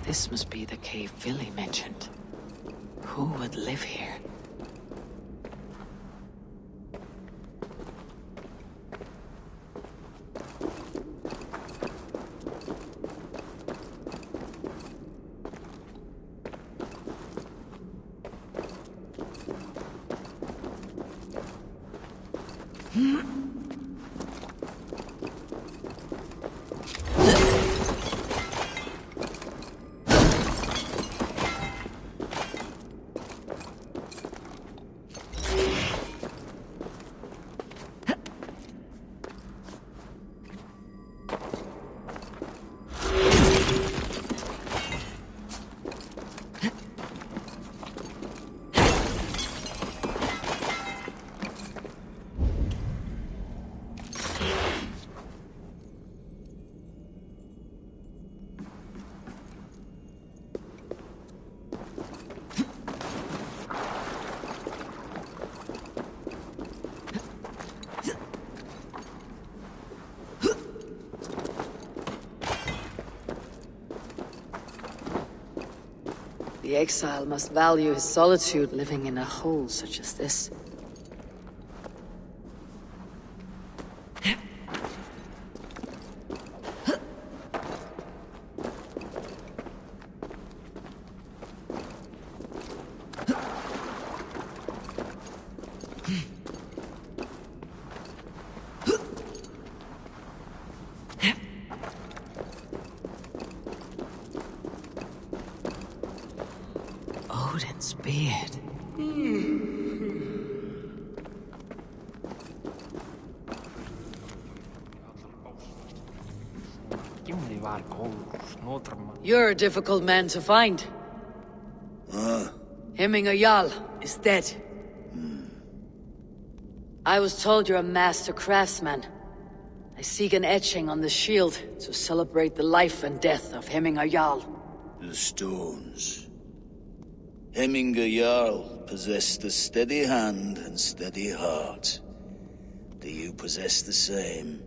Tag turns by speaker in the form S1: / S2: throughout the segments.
S1: This must be the cave Villy mentioned. Who would live here? The exile must value his solitude living in a hole such as this. Odin's beard. You're a difficult man to find. Hemminger Jarl is dead. I was told you're a master craftsman. I seek an etching on the shield to celebrate the life and death of Hemminger Jarl.
S2: The stones. Hemminger Jarl possessed a steady hand and steady heart. Do you possess the same?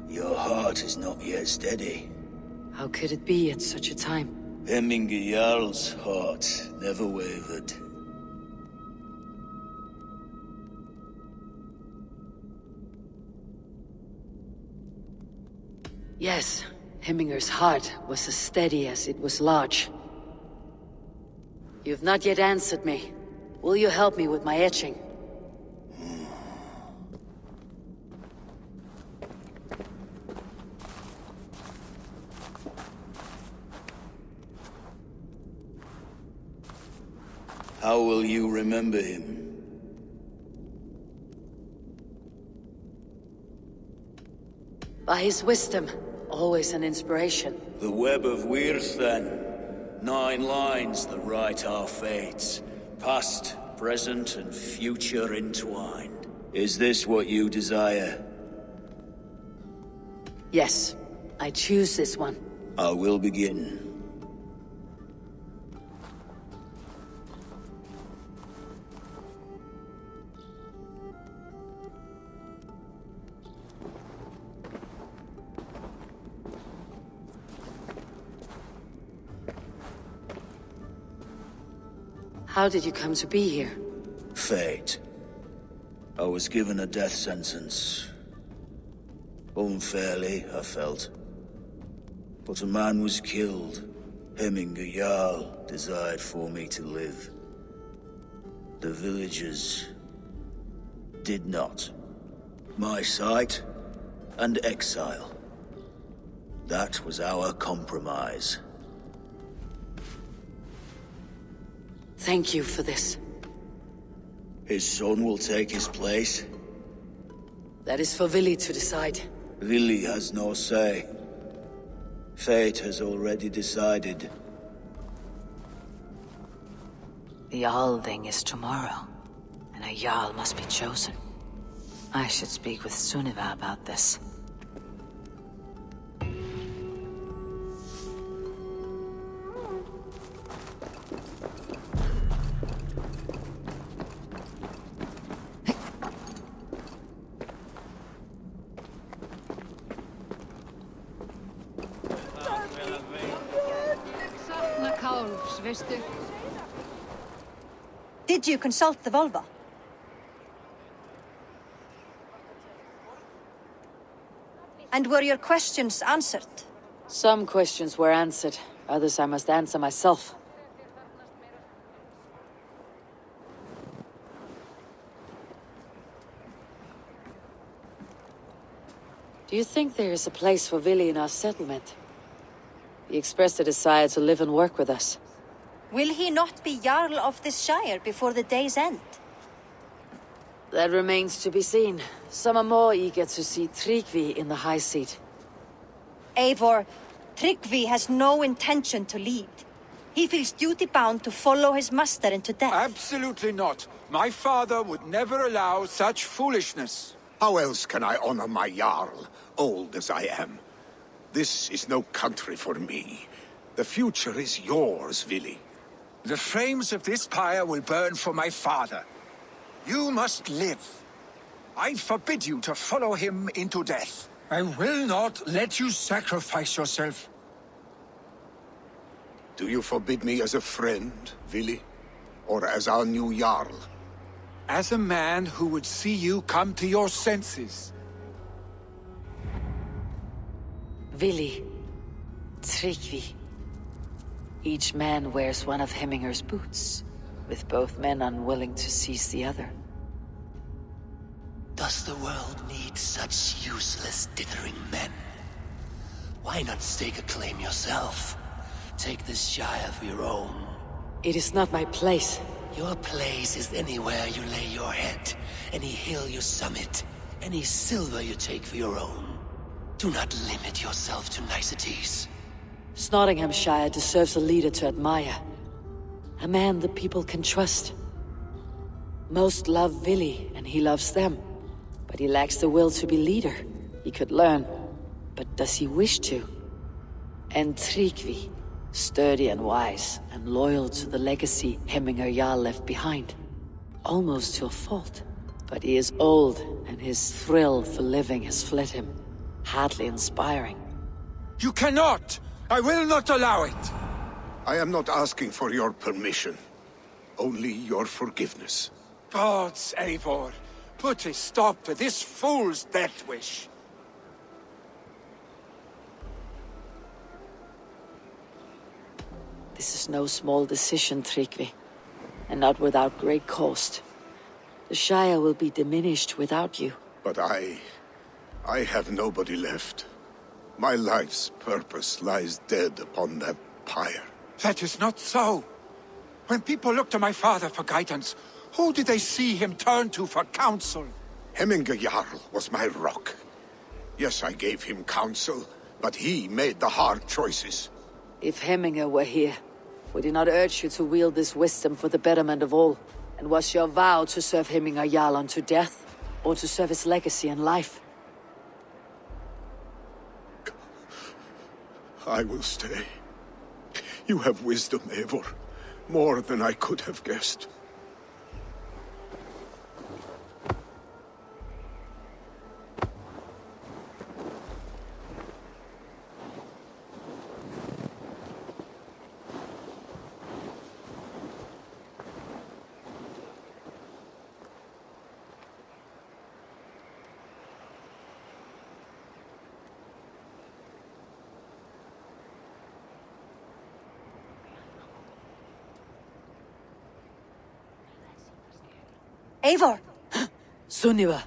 S2: Your heart is not yet steady.
S1: How could it be at such a time?
S2: Hemminger Jarl's heart never wavered.
S1: Yes, Hemminger's heart was as steady as it was large. You've not yet answered me. Will you help me with my etching?
S2: How will you remember him?
S1: By his wisdom, always an inspiration.
S2: The web of Wirth, then. 9 lines that write our fates. Past, present, and future entwined. Is this what you desire?
S1: Yes, I choose this one.
S2: I will begin.
S1: How did you come to be here?
S2: Fate. I was given a death sentence. Unfairly, I felt. But a man was killed. Hemminger Jarl desired for me to live. The villagers did not. My sight and exile. That was our compromise.
S1: Thank you for this.
S2: His son will take his place.
S1: That is for Vili to decide.
S2: Vili has no say. Fate has already decided.
S3: The Althing is tomorrow, and a Jarl must be chosen. I should speak with Sunniva about this.
S4: Did you consult the Volva? And were your questions answered?
S1: Some questions were answered, others I must answer myself. Do you think there is a place for Vili in our settlement? He expressed a desire to live and work with us.
S4: Will he not be Jarl of this shire before the day's end?
S1: That remains to be seen. Some are more eager to see Tryggvi in the high seat.
S4: Eivor, Tryggvi has no intention to lead. He feels duty-bound to follow his master into death.
S5: Absolutely not. My father would never allow such foolishness.
S6: How else can I honor my Jarl, old as I am? This is no country for me. The future is yours, Vili.
S5: The flames of this pyre will burn for my father. You must live. I forbid you to follow him into death. I will not let you sacrifice yourself.
S6: Do you forbid me as a friend, Vili? Or as our new Jarl?
S5: As a man who would see you come to your senses.
S1: Vili, Tryggvi. Each man wears one of Hemminger's boots, with both men unwilling to seize the other.
S7: Does the world need such useless, dithering men? Why not stake a claim yourself? Take this shire for your own.
S1: It is not my place.
S7: Your place is anywhere you lay your head, any hill you summit, any silver you take for your own. Do not limit yourself to niceties.
S1: Nottinghamshire deserves a leader to admire. A man the people can trust. Most love Vili, and he loves them. But he lacks the will to be leader. He could learn, but does he wish to? And Tryggvi, sturdy and wise, and loyal to the legacy Hemminger Jarl left behind. Almost to a fault. But he is old, and his thrill for living has fled him. Hardly inspiring.
S5: You cannot! I will not allow it!
S6: I am not asking for your permission. Only your forgiveness.
S5: Gods, Eivor, put a stop to this fool's death wish.
S1: This is no small decision, Tryggvi. And not without great cost. The Shire will be diminished without you.
S6: But I have nobody left. My life's purpose lies dead upon that pyre.
S5: That is not so. When people look to my father for guidance, who did they see him turn to for counsel?
S6: Hemminger Jarl was my rock. Yes, I gave him counsel, but he made the hard choices.
S1: If Hemminger were here, would he not urge you to wield this wisdom for the betterment of all? And was your vow to serve Hemminger Jarl unto death, or to serve his legacy in life?
S6: I will stay. You have wisdom, Eivor. More than I could have guessed.
S4: Eivor!
S1: Sunniva!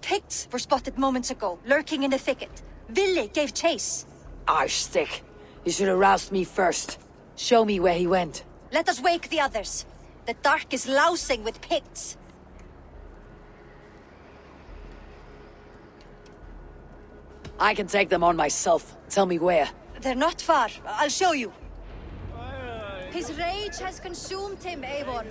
S4: Picts were spotted moments ago, lurking in the thicket. Vili gave chase.
S1: Arshstick! You should have roused me first. Show me where he went.
S4: Let us wake the others. The dark is lousing with Picts.
S1: I can take them on myself. Tell me where.
S4: They're not far. I'll show you. His rage has consumed him, Eivor.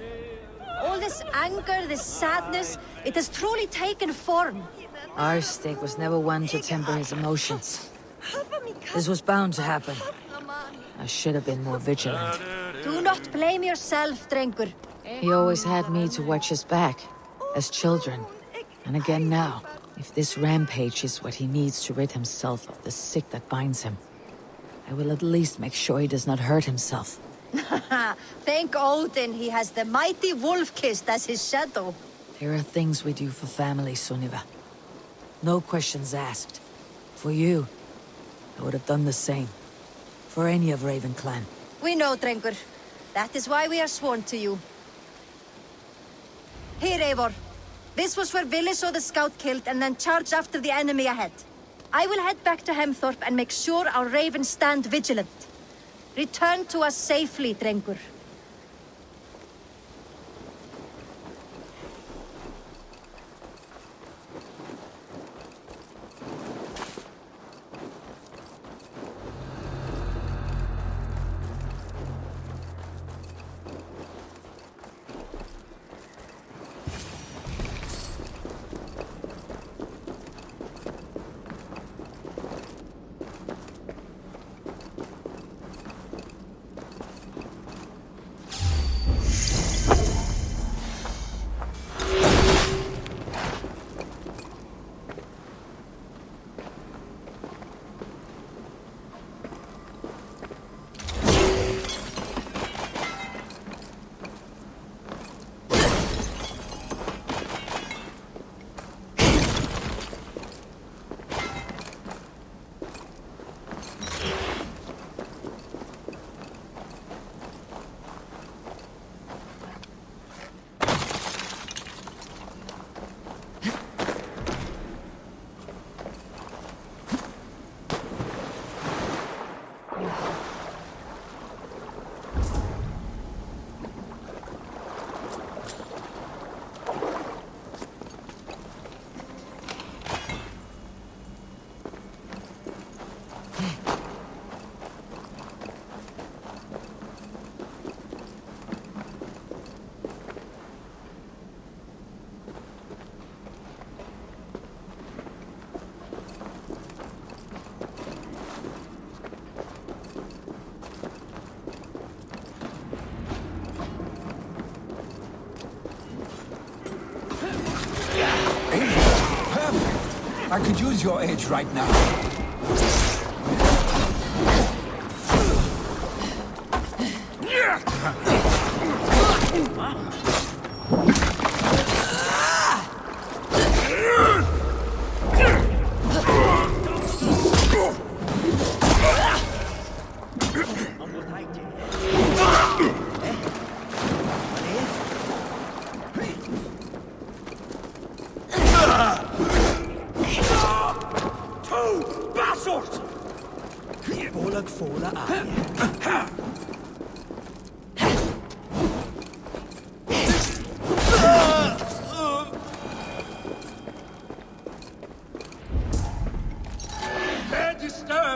S4: All this anger, this sadness, it has truly taken form.
S3: Arshstick was never one to temper his emotions. This was bound to happen. I should have been more vigilant.
S4: Do not blame yourself, Drengur.
S3: He always had me to watch his back, as children. And again now, if this rampage is what he needs to rid himself of the sick that binds him, I will at least make sure he does not hurt himself.
S4: Thank Odin he has the mighty Wolf-Kissed as his shadow.
S3: There are things we do for family, Sunniva. No questions asked. For you, I would have done the same. For any of Raven clan.
S4: We know, Drengur. That is why we are sworn to you. Here, Eivor. This was where Vili saw the scout killed and then charged after the enemy ahead. I will head back to Hemthorpe and make sure our ravens stand vigilant. Return to us safely, Drengur.
S5: I could use your aid right now.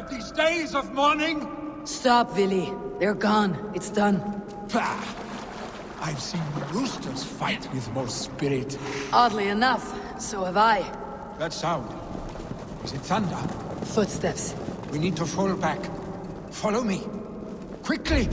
S5: These days of mourning?
S1: Stop, Vili. They're gone. It's done.
S5: Pah! I've seen roosters fight with more spirit.
S1: Oddly enough, so have I.
S5: That sound. Is it thunder?
S1: Footsteps.
S5: We need to fall back. Follow me. Quickly!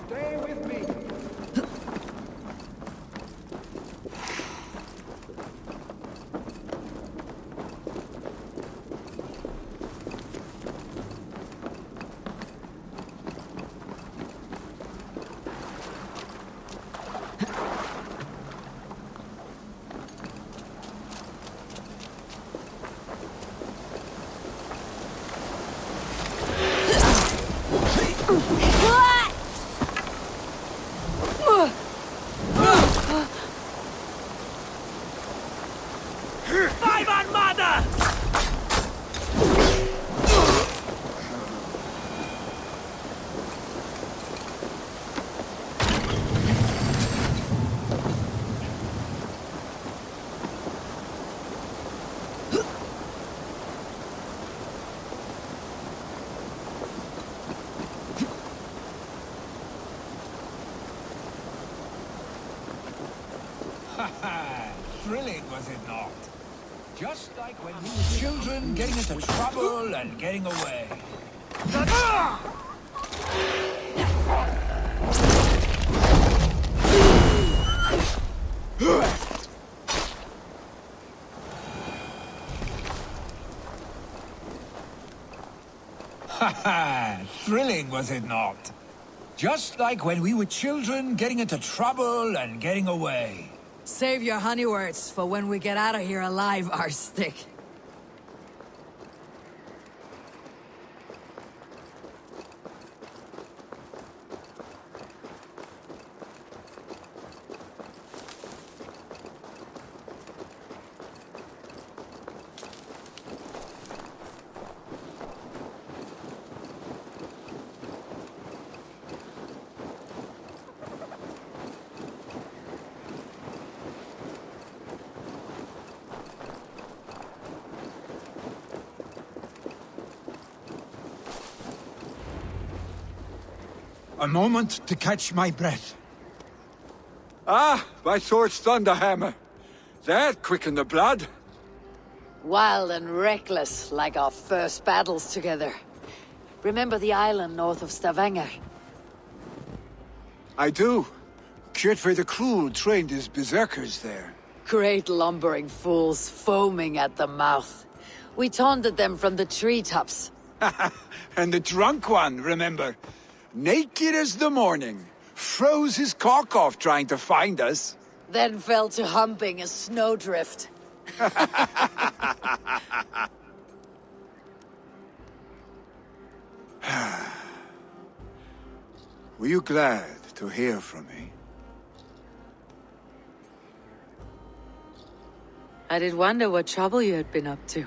S5: Stay with me. Thrilling, was it not? Just like when we were children, getting into trouble and getting away. Thrilling, was it not? Just like when we were children, getting into trouble and getting away.
S3: Save your honey words for when we get out of here alive, Arstick.
S5: A moment to catch my breath. Ah, my sword's thunderhammer. That quickened the blood.
S1: Wild and reckless, like our first battles together. Remember the island north of Stavanger?
S5: I do. Kjotve the Cruel trained his berserkers there.
S1: Great lumbering fools, foaming at the mouth. We taunted them from the treetops.
S5: And the drunk one, remember? Naked as the morning. Froze his cock off trying to find us.
S1: Then fell to humping a snowdrift.
S5: Were you glad to hear from me?
S1: I did wonder what trouble you had been up to.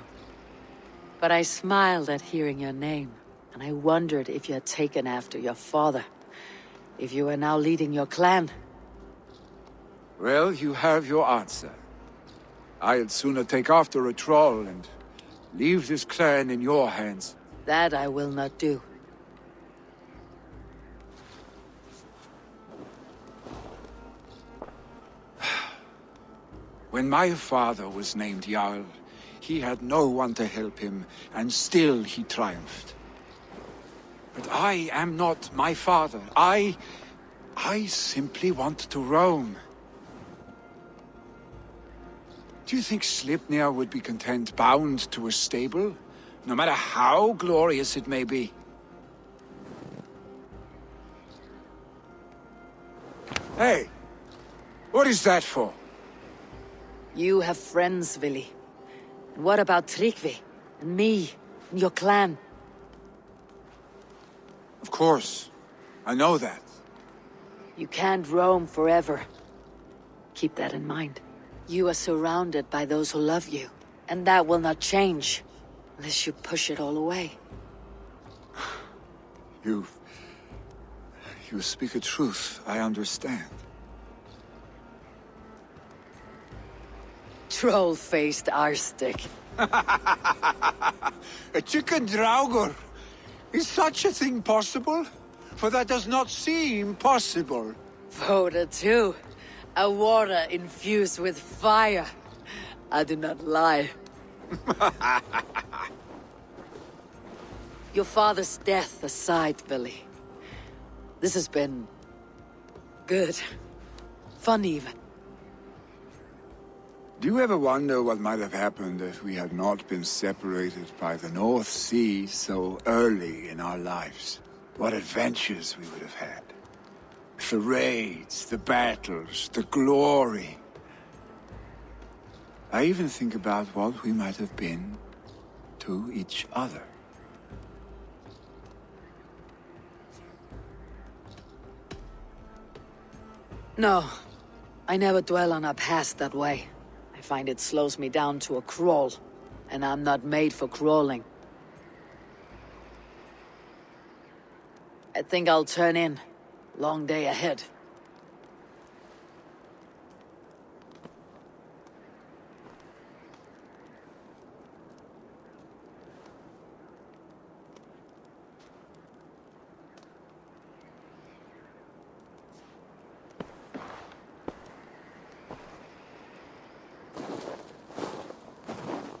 S1: But I smiled at hearing your name, and I wondered if you had taken after your father. If you were now leading your clan.
S5: Well, you have your answer. I'd sooner take after a troll and leave this clan in your hands.
S1: That I will not do.
S5: When my father was named Jarl, he had no one to help him, and still he triumphed. But I am not my father. I simply want to roam. Do you think Sleipnir would be content bound to a stable, no matter how glorious it may be? Hey, what is that for?
S1: You have friends, Vili. And what about Tryggvi? And me? And your clan?
S5: Of course. I know that.
S1: You can't roam forever. Keep that in mind. You are surrounded by those who love you. And that will not change. Unless you push it all away.
S5: You speak a truth, I understand.
S1: Troll-faced Arstick.
S5: A chicken draugur! Is such a thing possible? For that does not seem possible.
S1: Voda too. A water infused with fire. I do not lie. Your father's death aside, Billy. This has been... good. Fun, even.
S5: Do you ever wonder what might have happened if we had not been separated by the North Sea so early in our lives? What adventures we would have had. The raids, the battles, the glory. I even think about what we might have been to each other.
S1: No, I never dwell on our past that way. I find it slows me down to a crawl, and I'm not made for crawling. I think I'll turn in. Long day ahead.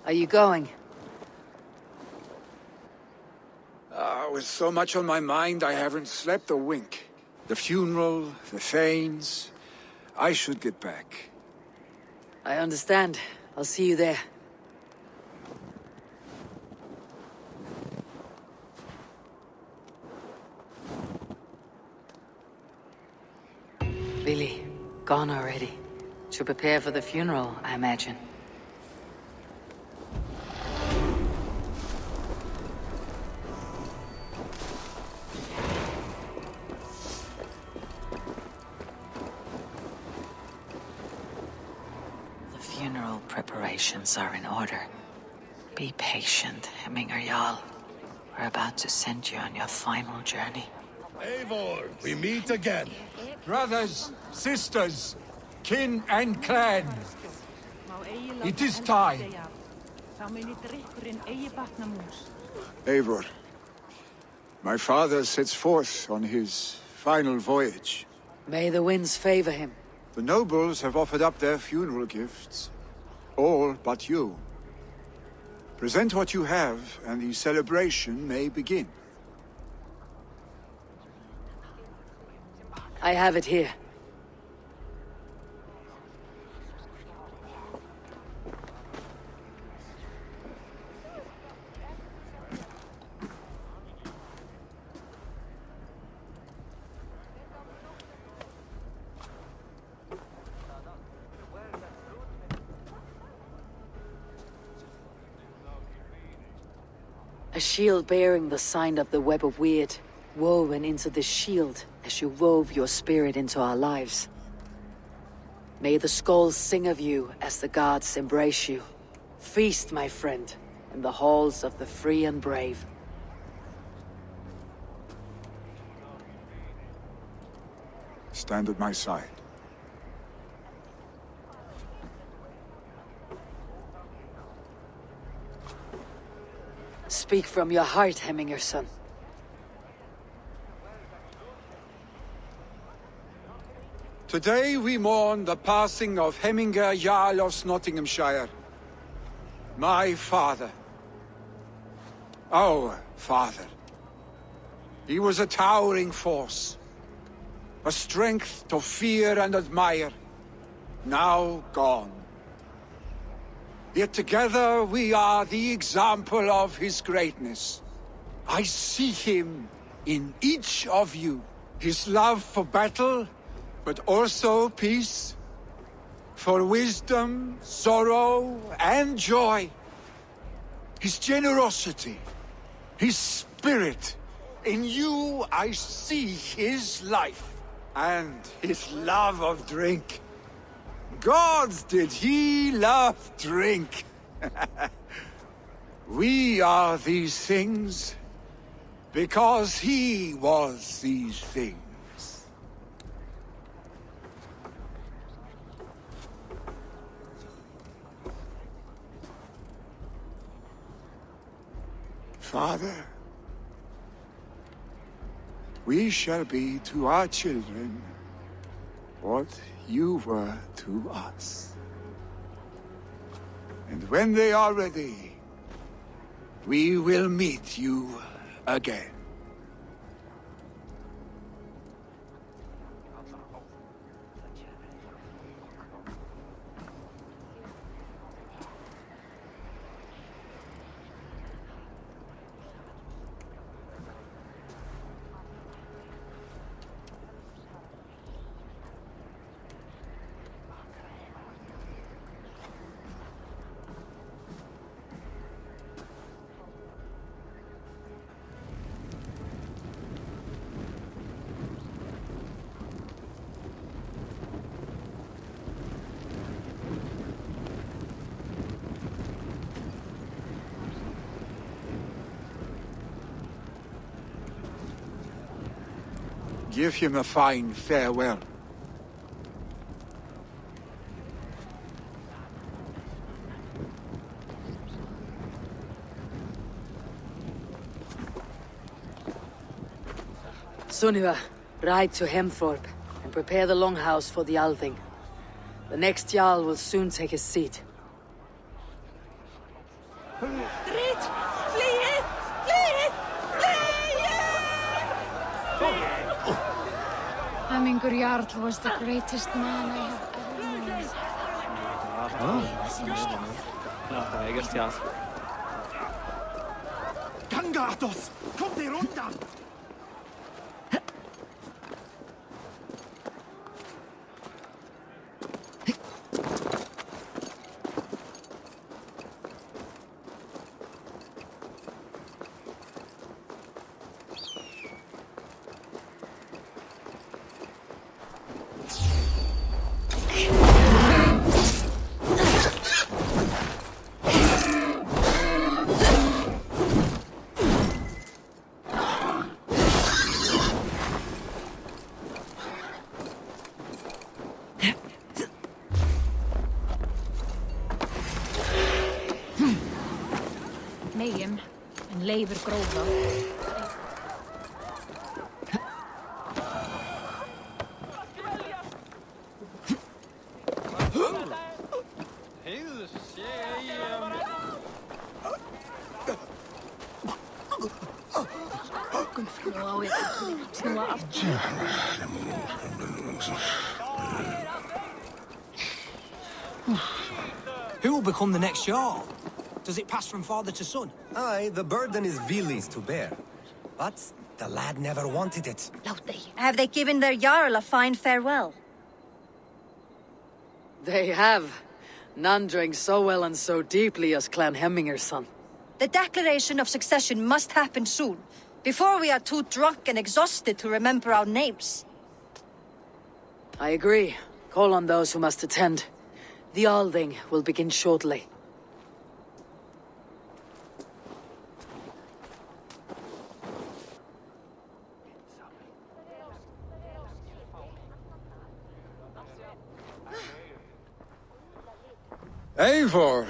S1: Are you going?
S5: With so much on my mind, I haven't slept a wink. The funeral, the Thanes... I should get back.
S1: I understand. I'll see you there. Billy, gone already. To prepare for the funeral, I imagine. Preparations are in order. Be patient, Hemminger Jarl. We're about to send you on your final journey.
S8: Eivor, we meet again.
S5: Brothers, sisters, kin and clan. It is time. Eivor, my father sets forth on his final voyage.
S1: May the winds favor him.
S5: The nobles have offered up their funeral gifts. All but you. Present what you have, and the celebration may begin.
S1: I have it here. A shield bearing the sign of the Web of Weird, woven into the shield as you wove your spirit into our lives. May the skulls sing of you as the gods embrace you. Feast, my friend, in the halls of the free and brave.
S5: Stand at my side.
S1: Speak from your heart, Hemminger, son.
S5: Today we mourn the passing of Hemminger Jarl of Nottinghamshire. My father. Our father. He was a towering force. A strength to fear and admire. Now gone. Yet together we are the example of his greatness. I see him in each of you. His love for battle, but also peace. For wisdom, sorrow, and joy. His generosity, his spirit. In you I see his life, and his love of drink. Gods, did he love drink! We are these things because he was these things. Father, we shall be to our children what you were to us. And when they are ready, we will meet you again. Give him a fine farewell.
S1: Sunniva, ride to Hemthorpe and prepare the longhouse for the Althing. The next Jarl will soon take his seat.
S9: Hamingur Jarl was the greatest man I have ever known.
S5: Gangatos! Kommt ihr runter!
S9: Mayhem and Eivor grófa.
S10: Who will become the next Jarl? Does it pass from father to son?
S11: Aye, the burden is Vili's to bear. But the lad never wanted it.
S4: Have they given their Jarl a fine farewell?
S1: They have. None drank so well and so deeply as Clan Hemminger's son.
S4: The declaration of succession must happen soon, before we are too drunk and exhausted to remember our names.
S1: I agree. Call on those who must attend. The Althing will begin shortly.
S5: Eivor!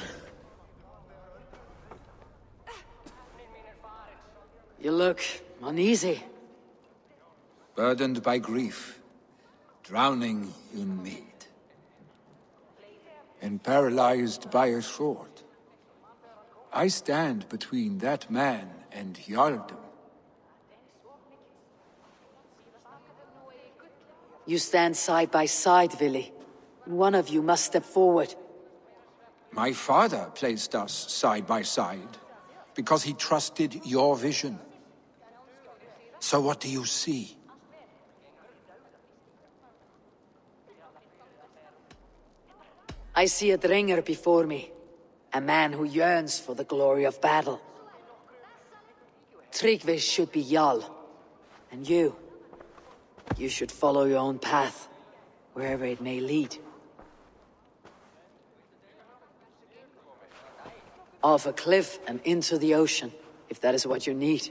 S1: You look uneasy.
S5: Burdened by grief, drowning in need, and paralyzed by a sword. I stand between that man and Jarldom.
S1: You stand side by side, Vili. One of you must step forward.
S5: My father placed us side by side, because he trusted your vision. So what do you see?
S1: I see a Dringer before me. A man who yearns for the glory of battle. Tryggvi should be Jarl. And you should follow your own path, wherever it may lead. Off a cliff and into the ocean, if that is what you need.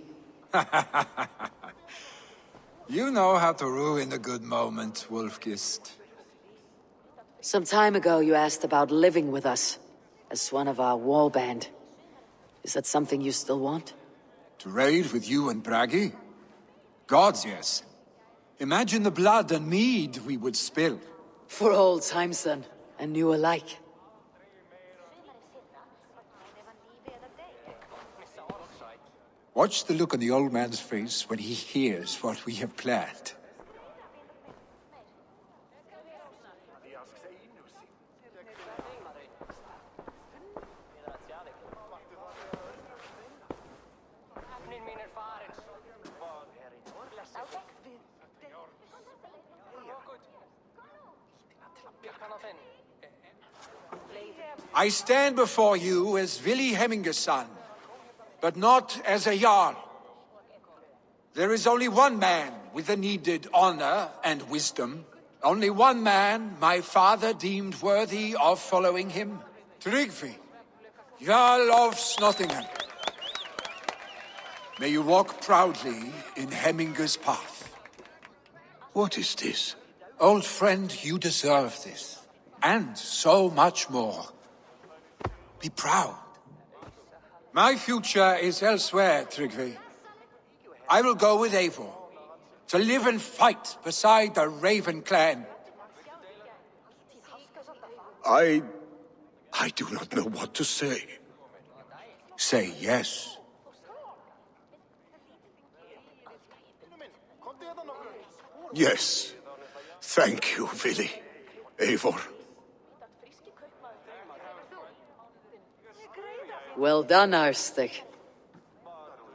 S5: You know how to ruin a good moment, Wolfgist.
S1: Some time ago you asked about living with us, as one of our war band. Is that something you still want?
S5: To raid with you and Bragi? Gods, yes. Imagine the blood and mead we would spill.
S1: For old times then, and new alike.
S5: Watch the look on the old man's face when he hears what we have planned. I stand before you as Vili Hemminger's son, but not as a Jarl. There is only one man with the needed honor and wisdom. Only one man my father deemed worthy of following him. Tryggvi, Jarl of Snottingham. May you walk proudly in Hemminger's path.
S6: What is this?
S5: Old friend, you deserve this. And so much more. Be proud. My future is elsewhere, Tryggvi. I will go with Eivor, to live and fight beside the Raven clan.
S6: I do not know what to say.
S5: Say yes.
S6: Yes. Thank you, Vili. Eivor.
S1: Well done, Arstic.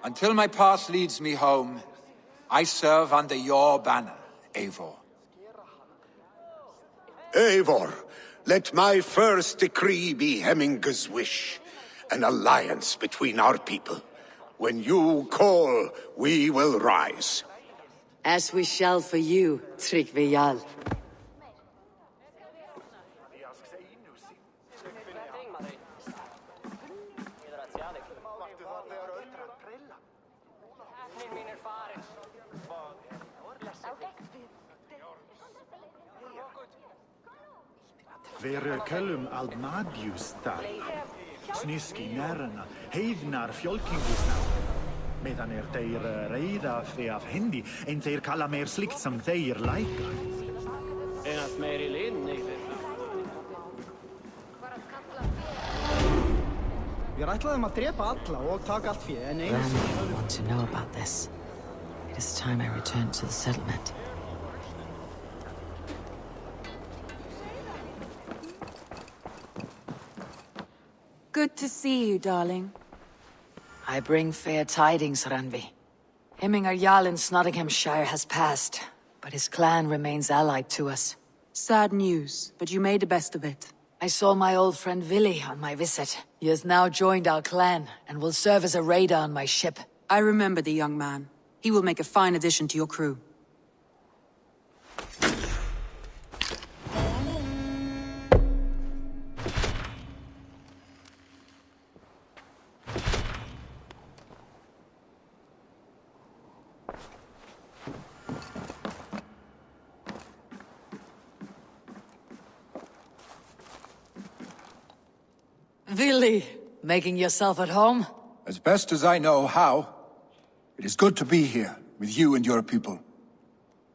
S5: Until my path leads me home, I serve under your banner, Eivor.
S6: Eivor, let my first decree be Hemminger's wish. An alliance between our people. When you call, we will rise.
S1: As we shall for you, Tryggvi Jarl.
S12: Verö kölum aldmadius tal. Snyski närna, heivnar fjolkingisna. Medan þeir reyða af hendi, en þeir kalla meir slikt sem þeir læka.
S13: En att meir I linn,
S14: Við ætlaðum að drepa alla og taka allt fé, en einu
S3: Randvi want to know about this. It is time I returned to the settlement.
S15: Good to see you, darling.
S3: I bring fair tidings, Randvi. Hemminger Jarl in Snottinghamshire has passed, but his clan remains allied to us.
S15: Sad news, but you made the best of it.
S3: I saw my old friend Vili on my visit. He has now joined our clan, and will serve as a raider on my ship.
S15: I remember the young man. He will make a fine addition to your crew.
S3: Vili, making yourself at home?
S5: As best as I know how. It is good to be here, with you and your people.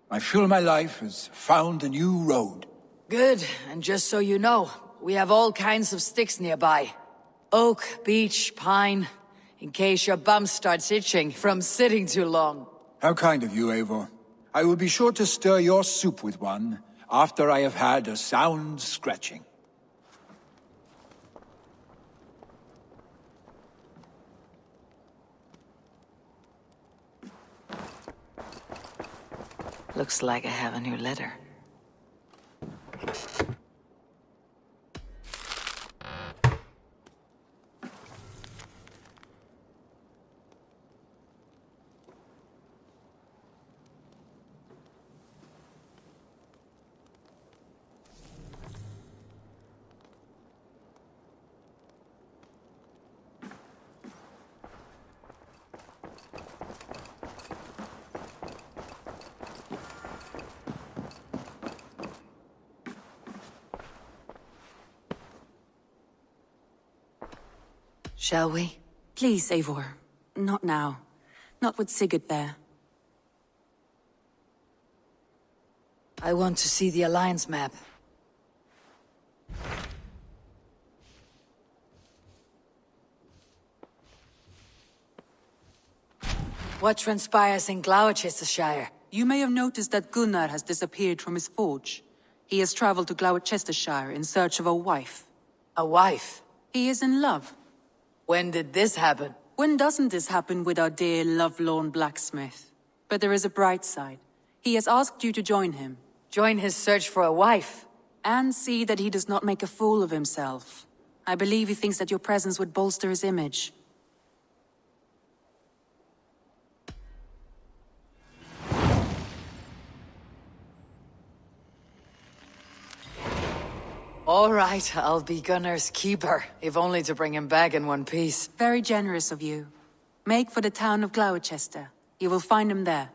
S5: I feel my life has found a new road.
S3: Good, and just so you know, we have all kinds of sticks nearby. Oak, beech, pine, in case your bum starts itching from sitting too long.
S5: How kind of you, Eivor. I will be sure to stir your soup with one, after I have had a sound scratching.
S3: Looks like I have a new letter. Shall we?
S15: Please, Eivor. Not now. Not with Sigurd there.
S3: I want to see the Alliance map. What transpires in Gloucestershire?
S15: You may have noticed that Gunnar has disappeared from his forge. He has traveled to Gloucestershire in search of a wife.
S3: A wife?
S15: He is in love.
S3: When did this happen?
S15: When doesn't this happen with our dear lovelorn blacksmith? But there is a bright side. He has asked you to join him.
S3: Join his search for a wife?
S15: And see that he does not make a fool of himself. I believe he thinks that your presence would bolster his image.
S3: All right, I'll be Gunnar's keeper, if only to bring him back in one piece.
S15: Very generous of you. Make for the town of Gloucester. You will find him there.